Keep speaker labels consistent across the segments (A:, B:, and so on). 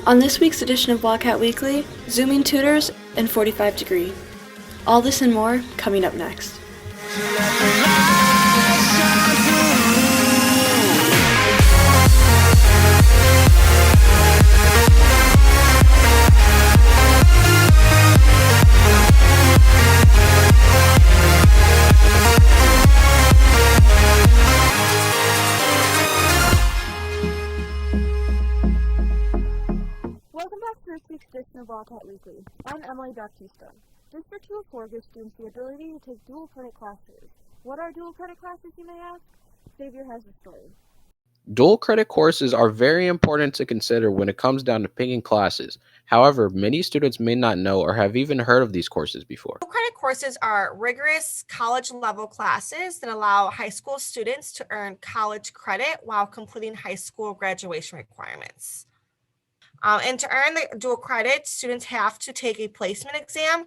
A: On this week's edition of Wildcat Weekly, Zooming tutors and 45 degree. All this and more coming up next.
B: Welcome back to this week's edition of Wildcat Weekly. I'm Emily Baptista. District 204 gives students the ability to take dual credit classes. What are dual credit classes, you may ask? Xavier has the story.
C: Dual credit courses are very important to consider when it comes down to picking classes. However, many students may not know or have even heard of these courses before.
D: Dual credit courses are rigorous college-level classes that allow high school students to earn college credit while completing high school graduation requirements. And to earn the dual credit, students have to take a placement exam.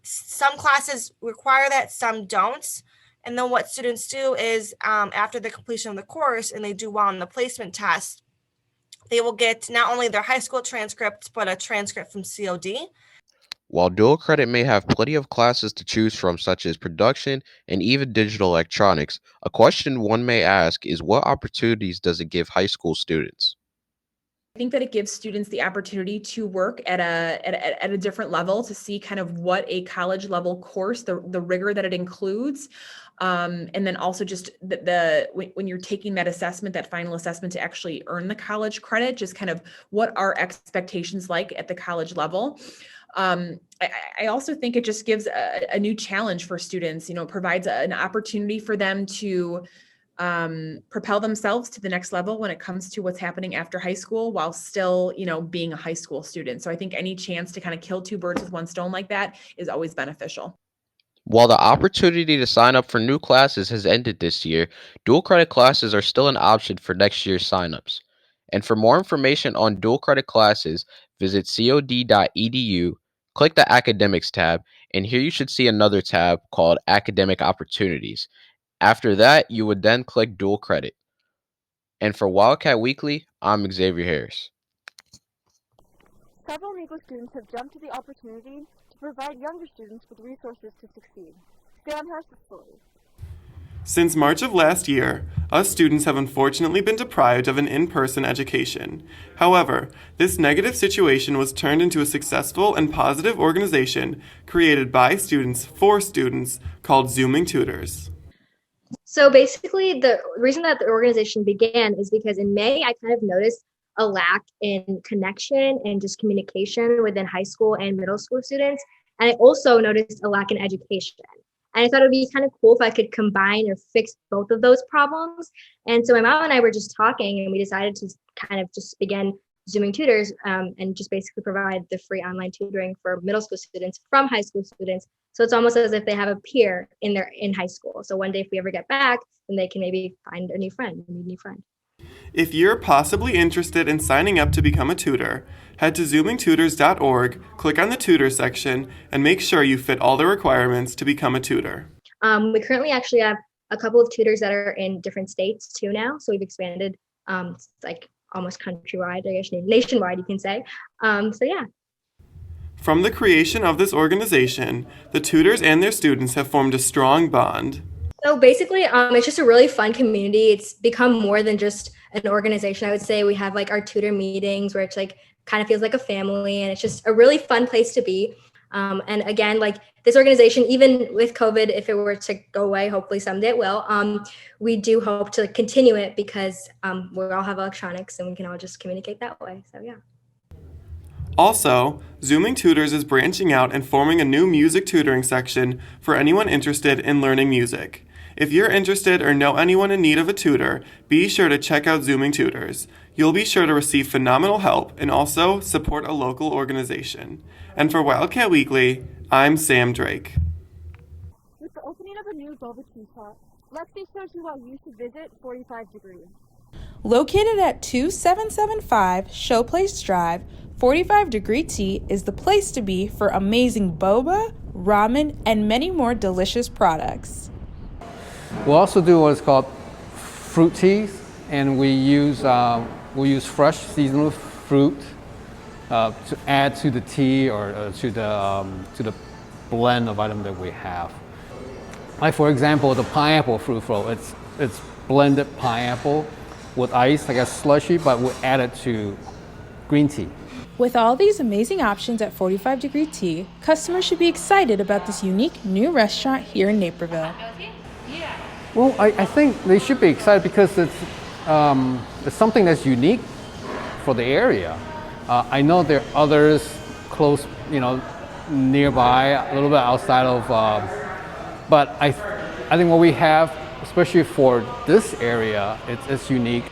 D: Some classes require that, some don't. And then what students do is after the completion of the course and they do well on the placement test, they will get not only their high school transcript, but a transcript from COD.
C: While dual credit may have plenty of classes to choose from, such as production and even digital electronics, a question one may ask is, what opportunities does it give high school students?
E: I think that it gives students the opportunity to work at a different level, to see kind of what a college level course, the rigor that it includes. And then also just when you're taking that assessment, that final assessment to actually earn the college credit, just kind of what are expectations like at the college level. I also think it just gives a new challenge for students, provides an opportunity for them to propel themselves to the next level when it comes to what's happening after high school while still, being a high school student. So I think any chance to kind of kill two birds with one stone like that is always beneficial.
C: While the opportunity to sign up for new classes has ended this year, dual credit classes are still an option for next year's signups. And for more information on dual credit classes, visit cod.edu, click the Academics tab, and here you should see another tab called Academic Opportunities. After that, you would then click Dual Credit. And for Wildcat Weekly, I'm Xavier Harris.
B: Several Negro students have jumped to the opportunity to provide younger students with resources to succeed. Sam has the story.
F: Since March of last year, us students have unfortunately been deprived of an in-person education. However, this negative situation was turned into a successful and positive organization created by students for students called Zooming Tutors.
G: So basically, the reason that the organization began is because in May, I kind of noticed a lack in connection and just communication within high school and middle school students. And I also noticed a lack in education. And I thought it would be kind of cool if I could combine or fix both of those problems. And so my mom and I were just talking, and we decided to kind of just begin Zooming Tutors and just basically provide the free online tutoring for middle school students from high school students. So it's almost as if they have a peer in high school. So one day if we ever get back, then they can maybe find a new friend,
F: If you're possibly interested in signing up to become a tutor, head to zoomingtutors.org, click on the tutor section, and make sure you fit all the requirements to become a tutor.
G: We currently actually have a couple of tutors that are in different states too now. So we've expanded like almost countrywide, I guess nationwide, you can say. So yeah.
F: From the creation of this organization, the tutors and their students have formed a strong bond.
G: So basically, it's just a really fun community. It's become more than just an organization. I would say we have like our tutor meetings where it's like kind of feels like a family, and it's just a really fun place to be. And again, like this organization, even with COVID, if it were to go away, hopefully someday it will, we do hope to continue it because we all have electronics and we can all just communicate that way. So yeah.
F: Also, Zooming Tutors is branching out and forming a new music tutoring section for anyone interested in learning music. If you're interested or know anyone in need of a tutor, be sure to check out Zooming Tutors. You'll be sure to receive phenomenal help and also support a local organization. And for Wildcat Weekly, I'm Sam Drake.
B: With the opening of a new boba tea shop, let's be sure to why you should visit 45 Degree.
H: Located at 2775 Showplace Drive, 45 Degree Tea is the place to be for amazing boba, ramen, and many more delicious products.
I: We'll also do what is called fruit teas, and we use fresh seasonal fruit to add to the tea or to the blend of item that we have. Like for example, the pineapple fruit flow. It's blended pineapple with ice, like a slushy, but we add it to green tea.
H: With all these amazing options at 45 Degree Tea, customers should be excited about this unique new restaurant here in Naperville.
I: Well, I think they should be excited because it's something that's unique for the area. I know there are others close, nearby, a little bit outside of, but I think what we have, especially for this area, it's unique.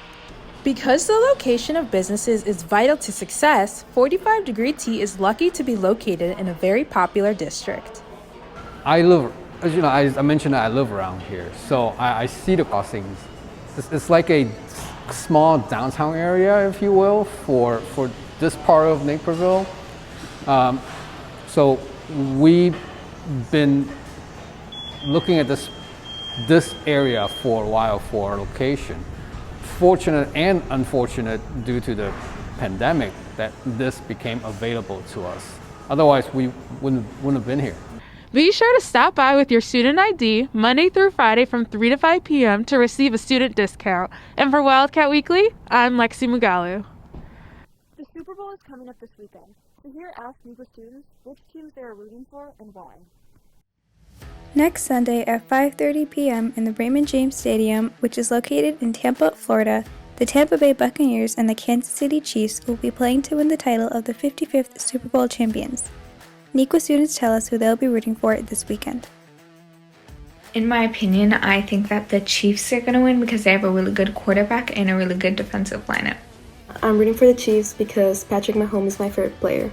H: Because the location of businesses is vital to success, 45 Degree Tea is lucky to be located in a very popular district.
I: I live, as I mentioned, I live around here, so I see the crossings. It's like a small downtown area, if you will, for this part of Naperville. So we've been looking at this area for a while for our location. Fortunate and unfortunate due to the pandemic that this became available to us. Otherwise, we wouldn't have been here.
H: Be sure to stop by with your student ID Monday through Friday from 3 to 5 p.m. to receive a student discount. And for Wildcat Weekly, I'm Lexi Mugalu.
B: The Super Bowl is coming up this weekend. So here ask NEPA students which teams they are rooting for and why.
J: Next Sunday at 5:30 p.m. in the Raymond James Stadium, which is located in Tampa, Florida, the Tampa Bay Buccaneers and the Kansas City Chiefs will be playing to win the title of the 55th Super Bowl champions. NEQA students tell us who they'll be rooting for this weekend.
K: In my opinion, I think that the Chiefs are going to win because they have a really good quarterback and a really good defensive lineup.
A: I'm rooting for the Chiefs because Patrick Mahomes is my favorite player.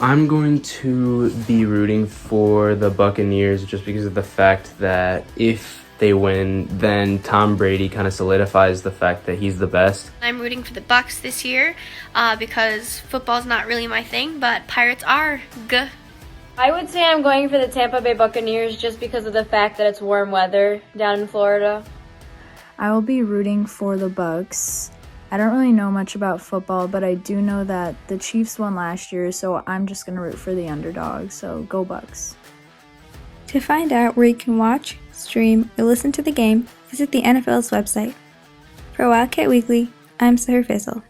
L: I'm going to be rooting for the Buccaneers just because of the fact that if they win, then Tom Brady kind of solidifies the fact that he's the best.
M: I'm rooting for the Bucs this year because football's not really my thing, but Pirates are. G.
N: I would say I'm going for the Tampa Bay Buccaneers just because of the fact that it's warm weather down in Florida.
O: I will be rooting for the Bucs. I don't really know much about football, but I do know that the Chiefs won last year, so I'm just going to root for the underdog, so go Bucs.
J: To find out where you can watch, stream, or listen to the game, visit the NFL's website. For Wildcat Weekly, I'm Sahar Faisal.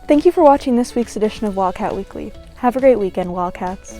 A: Thank you for watching this week's edition of Wildcat Weekly. Have a great weekend, Wildcats.